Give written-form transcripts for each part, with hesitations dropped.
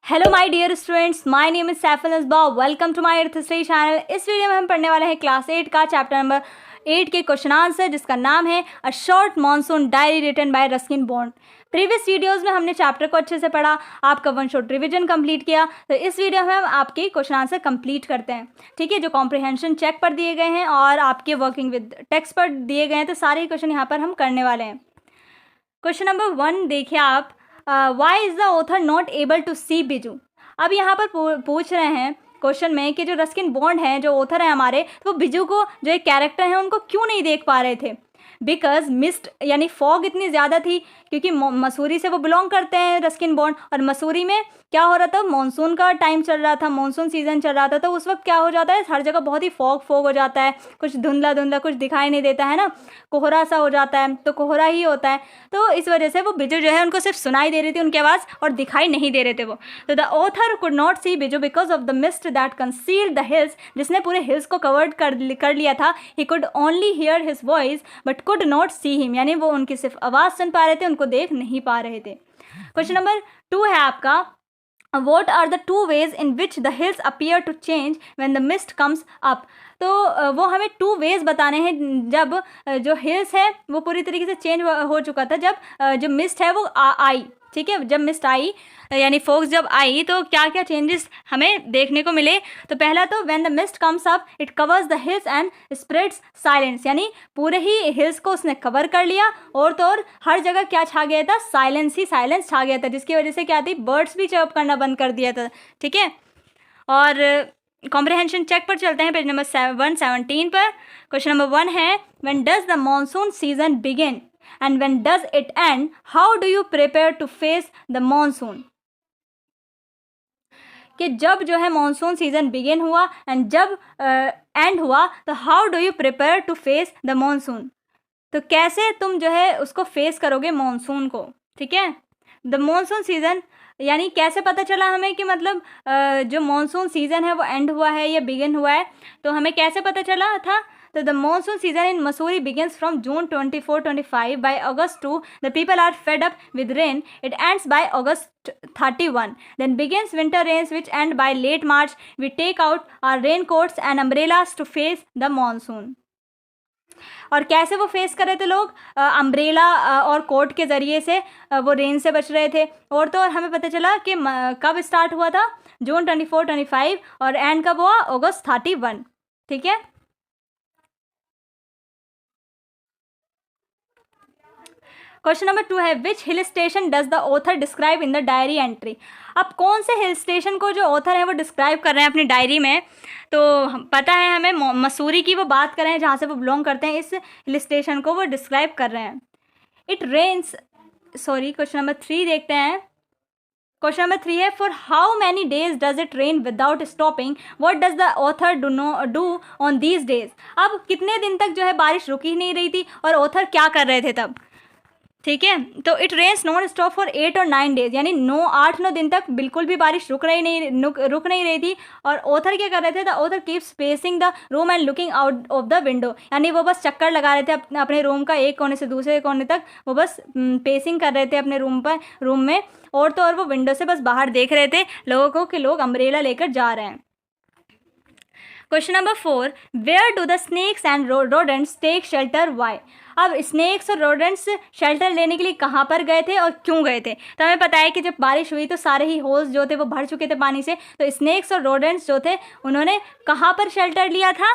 Hello my dear students, my name is Saiful Asba. Welcome to my earth study channel. इस video में हम पढ़ने वाले हैं क्लास 8 का चैप्टर नंबर 8 के क्वेश्चन आंसर, जिसका नाम है a short monsoon diary written by Ruskin Bond. Previous videos में हमने चैप्टर को अच्छे से पढ़ा, आपका वन शॉट रिवीजन कंप्लीट किया। तो इस वीडियो में हम आपके क्वेश्चन आंसर कंप्लीट करते हैं, ठीक है। जो कॉम्प्रिहेंशन चेक पर दिए गए हैं और आपके वर्किंग विद टेक्स्ट पर दिए गए हैं, तो सारे क्वेश्चन यहाँ पर हम करने वाले हैं। क्वेश्चन नंबर 1 देखिए आप, why is the author not able to see Bijju. अब यहाँ पर पूछ रहे हैं क्वेश्चन में कि जो रस्किन बॉन्ड हैं, जो ऑथर है हमारे, तो वो बिजू को, जो एक कैरेक्टर है, उनको क्यों नहीं देख पा रहे थे। बिकॉज मिस्ट यानी फॉग इतनी ज़्यादा थी, क्योंकि मसूरी से वो बिलोंग करते हैं रस्किन बॉन्ड, और मसूरी में क्या हो रहा था, मानसून का टाइम चल रहा था, मानसून सीजन चल रहा था। तो उस वक्त क्या हो जाता है, हर जगह बहुत ही फॉग हो जाता है, कुछ धुंधला धुंधला, कुछ दिखाई नहीं देता है ना, कोहरा सा हो जाता है, तो कोहरा ही होता है। तो इस वजह से वो बिजू जो है, उनको सिर्फ सुनाई दे रही थी उनकी आवाज़, और दिखाई नहीं दे रहे थे वो। तो the author could not see Bijju because of the mist that concealed the hills, जिसने पूरे हिल्स को कवर्ड कर लिया था। He could only hear his voice but could not see him, यानी वो उनकी सिर्फ आवाज़ सुन पा रहे थे, उनको देख नहीं पा रहे थे। क्वेश्चन नंबर 2 है आपका, what are the two ways in which the hills appear to change when the mist comes up। तो वो हमें 2 वेज बताने हैं, जब जो हिल्स है वो पूरी तरीके से चेंज हो चुका था, जब जो मिस्ट है वो आई, ठीक है। जब मिस्ट आई यानी फोक्स जब आई, तो क्या क्या चेंजेस हमें देखने को मिले। तो पहला तो when the mist comes up it covers the hills and spreads silence, यानी पूरे ही हिल्स को उसने कवर कर लिया, और तो और हर जगह क्या छा गया था, साइलेंस ही साइलेंस छा गया था, जिसकी वजह से क्या थी, बर्ड्स भी चर्प करना बंद कर दिया था, ठीक है। और कॉम्प्रिहेंशन चेक पर चलते हैं, पेज नंबर 117 पर। क्वेश्चन नंबर 1 है, when does the monsoon season begin and when does it end, how do you prepare to face the monsoon. कि जब जो है मानसून सीजन बिगिन हुआ एंड जब एंड हुआ, तो how do you prepare to face the monsoon, तो कैसे तुम जो है उसको फेस करोगे मानसून को, ठीक है। द मानसून सीजन यानी कैसे पता चला हमें कि मतलब जो मानसून सीजन है वो एंड हुआ है या बिगिन हुआ है, तो हमें कैसे पता चला था। तो the monsoon season in Missouri begins from June 24-25. By August 2, the people are fed up with rain. It ends by August 31. Then begins winter rains, which end by late March. We take out our raincoats and umbrellas to face the monsoon. और कैसे वो face कर रहे थे लोग, umbrella और coat के ज़रिए से वो रेन से बच रहे थे। और तो और हमें पता चला कि कब स्टार्ट हुआ था, जून 24-25, और एंड कब हुआ, अगस्त 31, ठीक है। क्वेश्चन नंबर 2 है, which hill station does the author describe in the diary entry. अब कौन से हिल स्टेशन को जो ऑथर है वो डिस्क्राइब कर रहे हैं अपनी डायरी में। तो पता है हमें, मसूरी की वो बात कर रहे हैं, जहाँ से वो बिलोंग करते हैं, इस हिल स्टेशन को वो डिस्क्राइब कर रहे हैं। It rains, sorry, question number 3 देखते हैं। क्वेश्चन नंबर 3 है, for how many days does it rain without stopping, what does the author do on these days. अब कितने दिन तक जो है बारिश रुक ही नहीं रही थी, और ऑथर क्या कर रहे थे तब, ठीक है। तो it rains nonstop for 8 और 9 डेज, यानी 8-9 दिन तक बिल्कुल भी बारिश रुक नहीं रही थी। और ऑथर क्या कर रहे थे, the author keeps pacing the room and looking out of the window, यानी वो बस चक्कर लगा रहे थे अपने रूम का, एक कोने से दूसरे कोने तक वो बस पेसिंग कर रहे थे अपने रूम में। और तो और वो विंडो से बस बाहर देख रहे थे लोगों को कि लोग अम्ब्रेला लेकर जा रहे हैं। Question number 4, where do the snakes and rodents take shelter, why. अब स्नेक्स और रोडेंट्स शेल्टर लेने के लिए कहाँ पर गए थे और क्यों गए थे। तो हमें पता है कि जब बारिश हुई तो सारे ही होल्स जो थे वो भर चुके थे पानी से, तो स्नेक्स और रोडेंट्स जो थे उन्होंने कहाँ पर शेल्टर लिया था।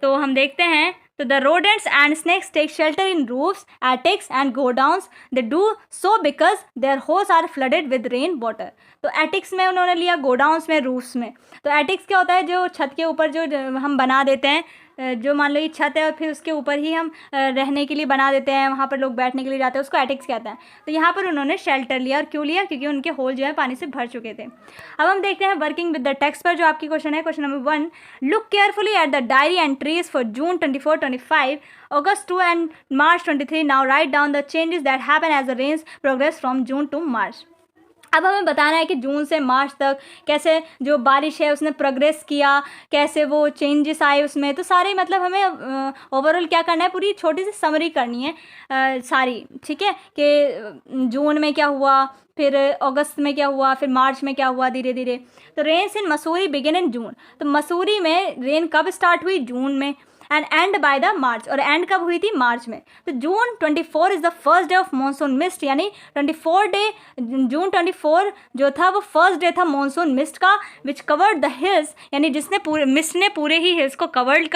तो हम देखते हैं, तो the rodents and snakes take shelter in roofs, attics and godowns. They do so because their holes are flooded with rain water. तो एटिक्स में उन्होंने लिया, गोडाउंस में, रूफ्स में। तो एटिक्स क्या होता है, जो छत के ऊपर जो हम बना देते हैं, जो मान लो ये छत है और फिर उसके ऊपर ही हम रहने के लिए बना देते हैं, वहाँ पर लोग बैठने के लिए जाते हैं, उसको एटिक्स कहते हैं। तो यहाँ पर उन्होंने शेल्टर लिया, और क्यों लिया, क्योंकि उनके होल जो है पानी से भर चुके थे। अब हम देखते हैं वर्किंग विद द टेक्स्ट पर, जो आपकी क्वेश्चन है। Question number 1, look carefully at the diary entries for June 24-25, August 2 and March 23. Now write down the changes that happen as the rains progress from June to March. अब हमें बताना है कि जून से मार्च तक कैसे जो बारिश है उसने प्रोग्रेस किया, कैसे वो चेंजेस आए उसमें। तो सारे मतलब हमें ओवरऑल क्या करना है, पूरी छोटी सी समरी करनी है सारी, ठीक है, कि जून में क्या हुआ, फिर अगस्त में क्या हुआ, फिर मार्च में क्या हुआ धीरे धीरे। तो rains in Mussoorie begin in June. तो मसूरी में रेन कब स्टार्ट हुई, जून में, and end by the March, और एंड कब हुई थी, मार्च में। तो June 24 is the first day of monsoon mist, यानी 24 डे, जून 24 जो था वो फर्स्ट डे था मानसून मिस्ट का, विच कवर्ड द हिल्स, यानी जिसने पूरे मिस्ट ने पूरे ही हिल्स को कवर्ड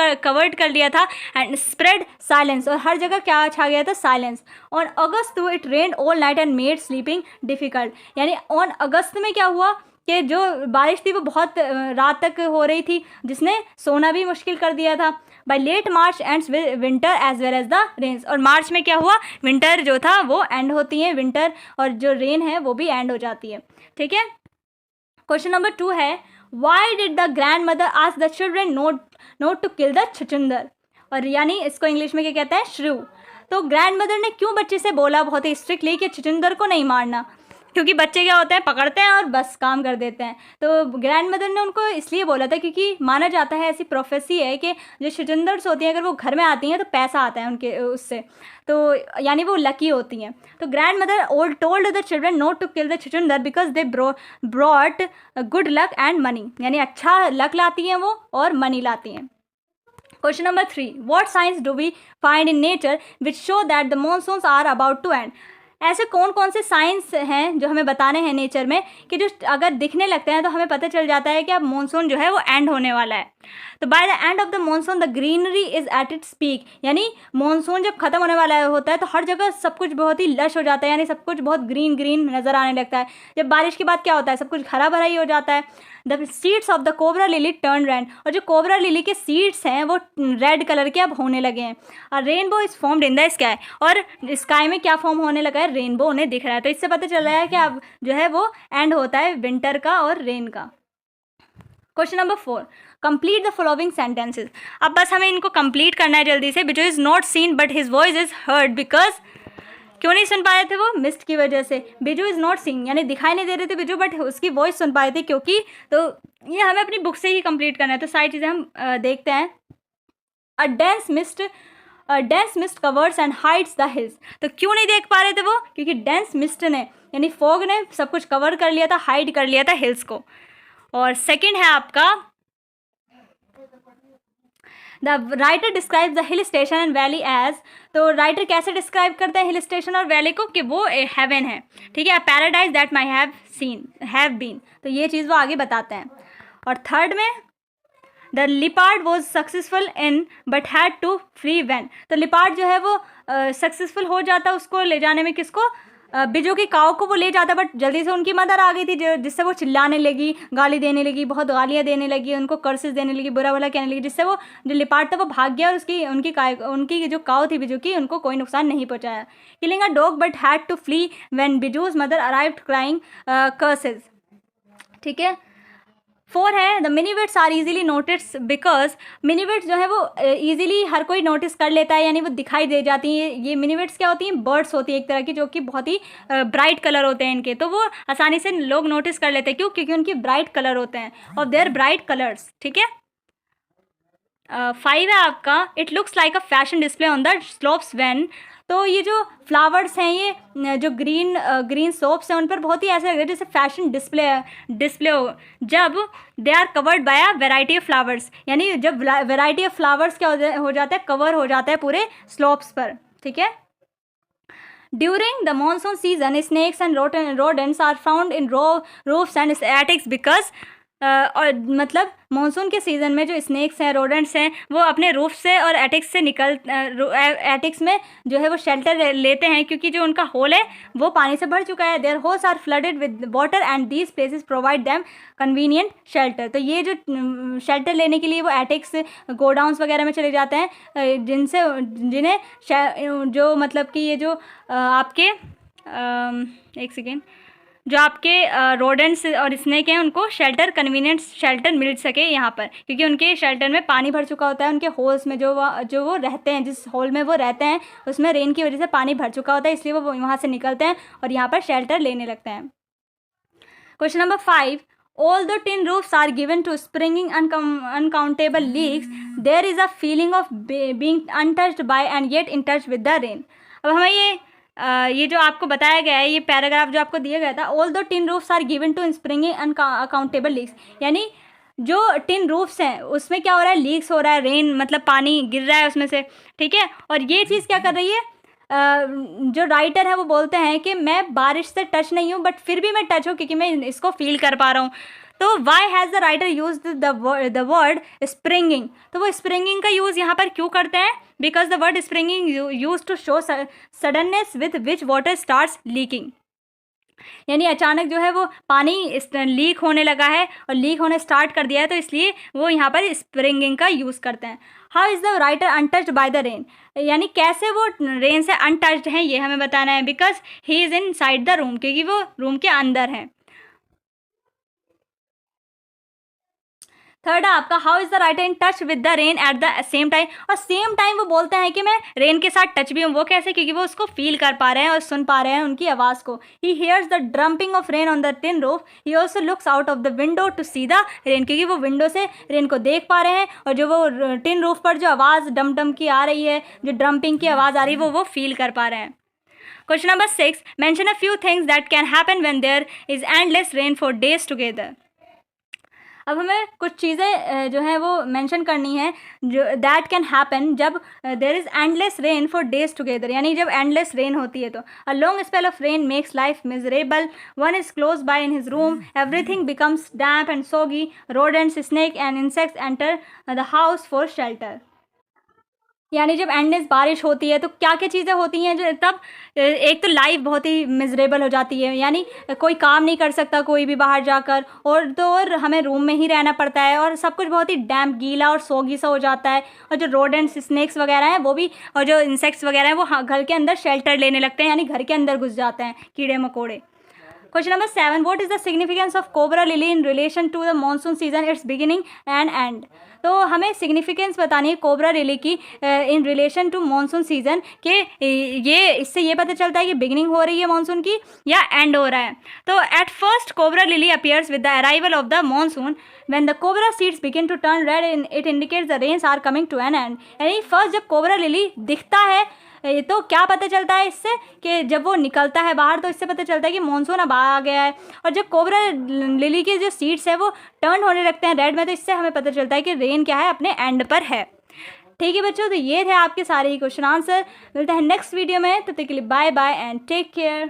कर लिया था, एंड स्प्रेड साइलेंस, और हर जगह क्या छा गया था, silence. On August it rain all night and made sleeping difficult, यानी ऑन अगस्त में क्या हुआ कि जो बारिश थी वो बहुत रात तक हो रही थी, जिसने सोना भी मुश्किल कर दिया था। By late March ends winter as well as the rains, और मार्च में क्या हुआ, विंटर जो था वो एंड होती है, विंटर और जो रेन है वो भी एंड हो जाती है, ठीक है। क्वेश्चन नंबर 2 है, why did the grand mother ask the children not to kill the chhuchhundar, और यानी इसको इंग्लिश में क्या कहते हैं, श्रू। तो ग्रैंड मदर ने क्यों बच्चे से बोला बहुत ही स्ट्रिक्टली कि छुचुंदर को नहीं मारना, क्योंकि बच्चे क्या होते हैं, पकड़ते हैं और बस काम कर देते हैं। तो ग्रैंड मदर ने उनको इसलिए बोला था क्योंकि माना जाता है, ऐसी प्रोफेसी है कि जो छुचुंदर्स होती हैं अगर वो घर में आती हैं तो पैसा आता है उनके उससे, तो यानी वो लकी होती हैं। तो grand mother told the children not to kill the chhuchhundar because they brought good luck and money, यानी अच्छा लक लाती हैं वो और मनी लाती हैं। Question number 3, what signs do we find in nature which show that the monsoons are about to end. ऐसे कौन कौन से साइंस हैं जो हमें बताने हैं नेचर में कि जो अगर दिखने लगते हैं तो हमें पता चल जाता है कि अब मानसून जो है वो एंड होने वाला है। तो by the end of the monsoon the greenery is at its peak, यानी मानसून जब खत्म होने वाला होता है तो हर जगह सब कुछ बहुत ही लश हो जाता है, यानी सब कुछ बहुत ग्रीन ग्रीन नजर आने लगता है। जब बारिश के बाद क्या होता है, सब कुछ हरा भरा ही हो जाता है। The seeds of the cobra lily turn red, और जो कोबरा लिली के सीड्स हैं वो रेड कलर के अब होने लगे हैं। और rainbow is formed in the sky, और स्काई में क्या फॉर्म होने लगा है, रेनबो उन्हें दिख रहा है। तो इससे पता चल रहा है कि अब जो है वो एंड होता है विंटर का और रेन का। Question number 4, complete the following sentences. अब बस हमें इनको कंप्लीट करना है जल्दी से। Biju is not seen but his voice is heard because, क्यों नहीं सुन पाए थे वो, मिस्ट की वजह से। बिजू इज नॉट सीइंग, यानी दिखाई नहीं दे रहे थे बिजू, बट उसकी वॉइस सुन पाए थे क्योंकि। तो ये हमें अपनी बुक से ही कंप्लीट करना है, तो सारी चीज़ें हम देखते हैं। A dense mist covers and hides the hills. तो क्यों नहीं देख पा रहे थे वो, क्योंकि डेंस मिस्ट ने यानी फॉग ने सब कुछ कवर कर लिया था, हाइड कर लिया था हिल्स को। और सेकेंड है आपका, the writer describe the hill station and valley as. तो राइटर कैसे डिस्क्राइब करते हैं हिल स्टेशन और वैली को, कि वो हेवन है, ठीक है, paradise that my have been. तो ये चीज़ वो आगे बताते हैं। और थर्ड में, the leopard was successful in but had to flee when. तो लिपार्ड जो है वो सक्सेसफुल हो जाता उसको ले जाने में, किसको, बिजू की काऊ को वो ले जाता, बट जल्दी से उनकी मदर आ गई थी जिससे वो चिल्लाने लगी, गाली देने लगी, बहुत गालियाँ देने लगी, उनको कर्सेस देने लगी, बुरा भला कहने लगी, जिससे वो जो लिपार्ड था वो भाग गया और उनकी जो काऊ थी बिजू की, उनको कोई नुकसान नहीं पहुंचाया। Killing a dog but had to flee when Bijju's mother arrived crying curses, ठीक है। 4 है, the minivets are easily notice because. Minivets जो है वो इजीली हर कोई नोटिस कर लेता है, यानी वो दिखाई दे जाती हैं। ये मिनीवेट्स क्या होती हैं, बर्ड्स होती है एक तरह की, जो कि बहुत ही ब्राइट कलर होते हैं इनके, तो वो आसानी से लोग नोटिस कर लेते हैं। क्यों, क्योंकि उनकी ब्राइट कलर होते हैं और देयर ब्राइट कलर्स, ठीक है। 5 है आपका, it looks like a fashion display on the slopes when. तो ये जो फ्लावर्स हैं, ये जो ग्रीन सोप्स हैं, उन पर बहुत ही ऐसे लग रहा है जैसे फैशन डिस्प्ले हो, जब they are covered by a variety of flowers, यानी जब वेराइटी ऑफ फ्लावर्स क्या हो जाता है, कवर हो जाता है पूरे स्लोप्स पर, ठीक है। During the monsoon season snakes and rodents are found in roofs and attics because. और मतलब मानसून के सीज़न में जो स्नेक्स हैं, रोडेंट्स हैं, वो अपने रूफ से और एटिक्स से एटिक्स में जो है वो शेल्टर लेते हैं, क्योंकि जो उनका होल है वो पानी से भर चुका है। Their holes are flooded with water and these places provide them convenient shelter. तो ये जो शेल्टर लेने के लिए वो एटिक्स, गोडाउंस वगैरह में चले जाते हैं, जिन्हें जो मतलब कि ये जो आपके एक सेकेंड, जो आपके रोडेंट्स और स्नेक हैं उनको शेल्टर, कन्वीनियंट शेल्टर मिल सके यहाँ पर, क्योंकि उनके शेल्टर में पानी भर चुका होता है, उनके होल्स में जो वो रहते हैं, जिस होल में वो रहते हैं उसमें रेन की वजह से पानी भर चुका होता है, इसलिए वो वहाँ से निकलते हैं और यहाँ पर शेल्टर लेने लगते हैं। Question number 5, although tin roofs are given to springing uncountable leaks, there is a feeling of being untouched by and yet in touch with the rain. अब हमें ये जो आपको बताया गया है, ये पैराग्राफ जो आपको दिया गया था, although tin roofs are given to springing uncountable leaks, यानी जो टिन रूफ्स हैं उसमें क्या हो रहा है, लीक्स हो रहा है, रेन मतलब पानी गिर रहा है उसमें से, ठीक है। और ये चीज़ क्या कर रही है, जो राइटर है वो बोलते हैं कि मैं बारिश से टच नहीं हूँ बट फिर भी मैं टच हूँ क्योंकि मैं इसको फील कर पा रहा हूँ। तो why has the writer use the word springing, तो वो स्प्रिंगिंग का यूज़ यहाँ पर क्यों करते हैं, because the word springing use to show suddenness with which water starts leaking, यानी अचानक जो है वो पानी लीक होने लगा है और लीक होने स्टार्ट कर दिया है, तो इसलिए वो यहाँ पर स्प्रिंगिंग का यूज़ करते हैं। How is the writer untouched by the rain, यानी कैसे वो रेन से अनटच्ड हैं ये हमें बताना है, because he is in side the room, क्योंकि वो रूम के अंदर हैं। थर्ड है आपका, how is the writer in touch with the rain at the same time, और सेम टाइम वो बोलते हैं कि मैं रेन के साथ टच भी हूँ, वो कैसे, क्योंकि वो उसको फील कर पा रहे हैं और सुन पा रहे हैं उनकी आवाज़ को। He hears the drumming of rain on the tin roof, he also looks out of the window to see the rain, क्योंकि वो विंडो से रेन को देख पा रहे हैं और जो वो टिन रूफ पर जो आवाज़ डम डम की आ रही है, जो ड्रम्पिंग की आवाज़ आ रही है वो फील कर पा रहे हैं। Question number 6, mention a few things that can happen when there is endless rain for days together. अब हमें कुछ चीज़ें जो है वो मेंशन करनी है जो दैट कैन हैपन जब there is endless rain for days together, यानी जब एंडलेस रेन होती है तो a long spell of rain makes life miserable, one is close by in his room, everything becomes damp and soggy, rodents snake and insects enter the house for shelter, यानी जब endless बारिश होती है तो क्या क्या चीज़ें होती हैं जो तब एक तो लाइफ बहुत ही मिजरेबल हो जाती है, यानी कोई काम नहीं कर सकता कोई भी बाहर जाकर, और हमें रूम में ही रहना पड़ता है और सब कुछ बहुत ही डैम्प गीला और सोगी सा हो जाता है, और जो रोडेंट्स स्नेक्स वगैरह हैं वो भी, और जो इंसेक्ट्स वगैरह हैं वो घर के अंदर शेल्टर लेने लगते हैं, यानी घर के अंदर घुस जाते हैं कीड़े मकोड़े। Question number 7, what is the significance of cobra lily in relation to the monsoon season, its beginning and end. तो हमें सिग्निफिकेंस बतानी है कोबरा लिली की in relation to monsoon season के, ये इससे ये पता चलता है कि बिगिनिंग हो रही है मानसून की या एंड हो रहा है। तो at first cobra lily appears with the arrival of the monsoon, when the cobra seeds begin to turn red it indicates the rains are coming to an end, यानी फर्स्ट जब cobra lily दिखता है तो क्या पता चलता है इससे कि जब वो निकलता है बाहर तो इससे पता चलता है कि मानसून अब आ गया है, और जब कोबरा लिली के जो सीड्स है वो टर्न होने लगते हैं रेड में, तो इससे हमें पता चलता है कि रेन क्या है, अपने एंड पर है। ठीक है बच्चों, तो ये थे आपके सारे ही क्वेश्चन आंसर। मिलते हैं नेक्स्ट वीडियो में, तब तक के लिए bye bye and take care.